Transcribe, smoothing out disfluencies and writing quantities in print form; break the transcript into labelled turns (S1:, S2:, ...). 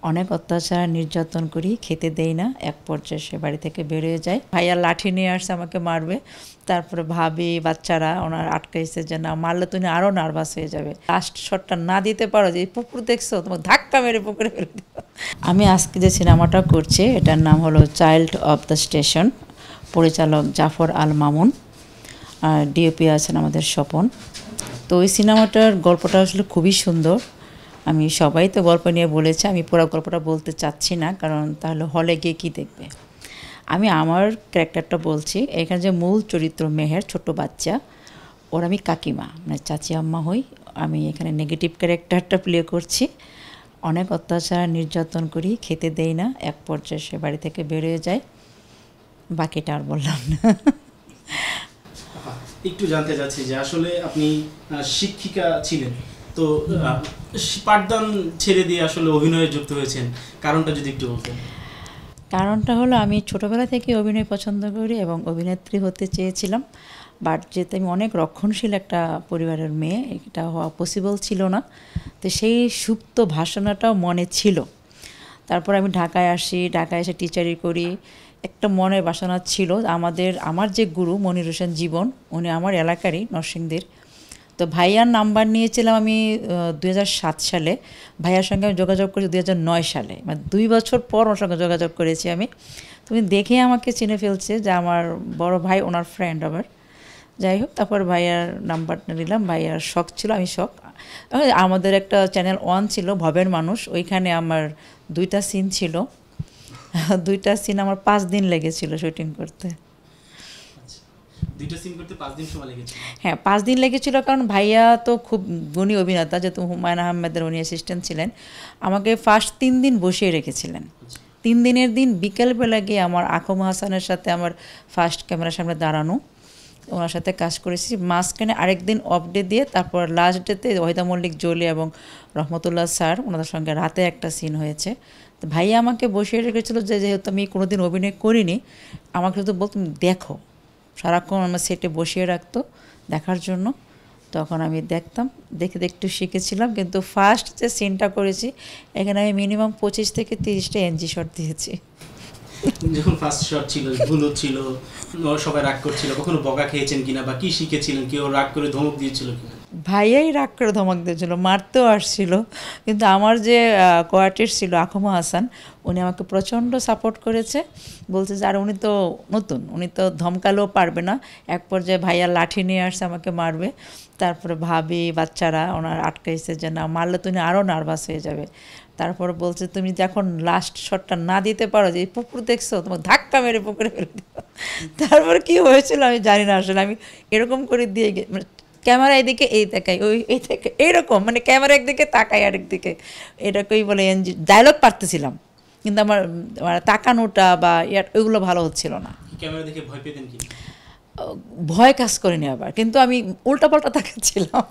S1: অনেক অত্যাচার নির্যাতন করি, খেতে দেই না। এক পর্যায়ে সে বাড়ি থেকে বেরিয়ে যায়। ভাইয়া লাঠি নিয়ে আসছে আমাকে মারবে। তারপরে ভাবি বাচ্চারা ওনার আটকাইছে যে না মারলে তুমি আরও নার্ভাস হয়ে যাবে, লাস্ট শটটা না দিতে পারো যে পুকুর দেখছো তোমাকে ধাক্কা মেরে পুকুরে ফেলে দিও। আমি আজকে যে সিনেমাটা করছি এটার নাম হলো চাইল্ড অফ দ্য স্টেশন, পরিচালক জাফর আল মামুন, আর ডিওপি আছেন আমাদের স্বপন। তো ওই সিনেমাটার গল্পটা আসলে খুবই সুন্দর। আমি সবাই তো গল্প নিয়ে বলেছে, আমি পুরো গল্পটা বলতে চাচ্ছি না, কারণ তাহলে হলে গিয়ে কী দেখবে। আমি আমার ক্যারেক্টারটা বলছি। এখানে যে মূল চরিত্র মেহের, ছোট বাচ্চা, ওর আমি কাকিমা মানে চাচি আম্মা হই। আমি এখানে নেগেটিভ ক্যারেক্টারটা প্লে করছি। অনেক অত্যাচার নির্যাতন করি, খেতে দেই না। এক পর্যায়ে সে বাড়ি থেকে বেরিয়ে যায়। বাকিটা আর বললাম না।
S2: একটু জানতে চাচ্ছি যে আসলে আপনি শিক্ষিকা ছিলেন, তো পাঠদান ছেড়ে দিয়ে আসলে অভিনয়ে যুক্ত হয়েছেন, কারণটা যদি একটু বলতেন।
S1: কারণটা হলো আমি ছোটোবেলা থেকে অভিনয় পছন্দ করি এবং অভিনেত্রী হতে চেয়েছিলাম। বাট যেহেতু আমি অনেক রক্ষণশীল একটা পরিবারের মেয়ে, এটা হওয়া পসিবল ছিল না। তো সেই সুপ্ত ভাষণাটাও মনে ছিল। তারপর আমি ঢাকায় আসি, ঢাকায় এসে টিচারি করি। একটা মনের বাসনা ছিল আমার যে গুরু মনির হোসেন জীবন, উনি আমার এলাকারই, নরসিংদীর। তো ভাইয়ার নাম্বার নিয়েছিলাম আমি 2007 সালে। ভাইয়ার সঙ্গে আমি যোগাযোগ করেছি 2009 সালে, মানে 2 বছর পর ওর সঙ্গে যোগাযোগ করেছি আমি। তুমি দেখে আমাকে চিনে ফেলছে যে আমার বড় ভাই, ওনার ফ্রেন্ড আবার। যাই হোক, তারপর ভাইয়ার নাম্বারটা নিলাম। ভাইয়ার শখ ছিল, আমি শখ। আমাদের একটা চ্যানেল 1 ছিল, ভবের মানুষ, ওইখানে আমার 2টা সিন ছিল। 2টা সিন আমার 5 দিন লেগেছিল শুটিং করতে।
S2: 2টা সিন করতে 5 দিন সময় লেগেছিল?
S1: হ্যাঁ, 5 দিন লেগেছিল, কারণ ভাইয়া তো খুব গুণী অভিনেতা, যেহেতু হুমায়ুন আহমেদের উনি অ্যাসিস্ট্যান্ট ছিলেন। আমাকে ফার্স্ট 3 দিন বসিয়ে রেখেছিলেন। 3 দিনের দিন বিকেলবেলা গিয়ে আমার আকম হাসানের সাথে আমার ফার্স্ট ক্যামেরার সামনে দাঁড়ানো, ওনার সাথে কাজ করেছি। মাঝখানে আরেকদিন অফ ডে দিয়ে তারপর লাস্ট ডেতে ওহিদা মল্লিক জলি এবং রহমতুল্লাহ স্যার, ওনাদের সঙ্গে রাতে একটা সিন হয়েছে। তো ভাইয়া আমাকে বসিয়ে রেখেছিল যে যেহেতু আমি কোনোদিন অভিনয় করিনি, আমাকে শুধু বলতো দেখো, সারাক্ষণ আমার সেটে বসিয়ে রাখতো দেখার জন্য। তখন আমি দেখতাম, দেখে একটু শিখেছিলাম। কিন্তু ফার্স্ট যে সিনটা করেছি এখানে আমি মিনিমাম 25 থেকে 30টা এনজি শট দিয়েছি।
S2: যখন ফার্স্ট শট ছিল, ভুল হচ্ছিল, সবাই রাগ করছিল, কখনো বকা খেয়েছেন কিনা বা কি শিখেছিলেন, কেউ রাগ করে ধমক দিয়েছিল কিনা?
S1: ভাইয়াই রাগ করে ধমক দিয়েছিল, মারতেও আসছিল। কিন্তু আমার যে কোয়ার্টিস্ট ছিল আখমা হাসান, উনি আমাকে প্রচণ্ড সাপোর্ট করেছে। বলছে যে আর উনি তো নতুন, উনি তো ধমকালেও পারবে না। এক পর্যায়ে ভাইয়া লাঠি নিয়ে আসছে আমাকে মারবে। তারপরে ভাবি বাচ্চারা ওনার আটকাইছে যে না মারলে তুমি আরও নার্ভাস হয়ে যাবে। তারপর বলছে তুমি যদি এখন লাস্ট শটটা না দিতে পারো যে পুকুর দেখছো তোমাকে ধাক্কা মেরে পুকুরে ফেলে দিও। তারপর কী হয়েছিল আমি জানি না, আসলে আমি এরকম করে দিয়ে মানে ক্যামেরা এদিকে এই তাকাই, ওই এই থেকে এইরকম, মানে ক্যামেরা একদিকে তাকাই আরেকদিকে, এটাকেই বলে এনজি। ডায়লগ পারতেছিলাম কিন্তু আমার মানে তাকানোটা বা ওইগুলো ভালো হচ্ছিল না।
S2: ক্যামেরা দেখে ভয় পেতেন কি?
S1: ভয় কাজ করেনি আবার, কিন্তু আমি উল্টাপাল্টা তাকাচ্ছিলাম।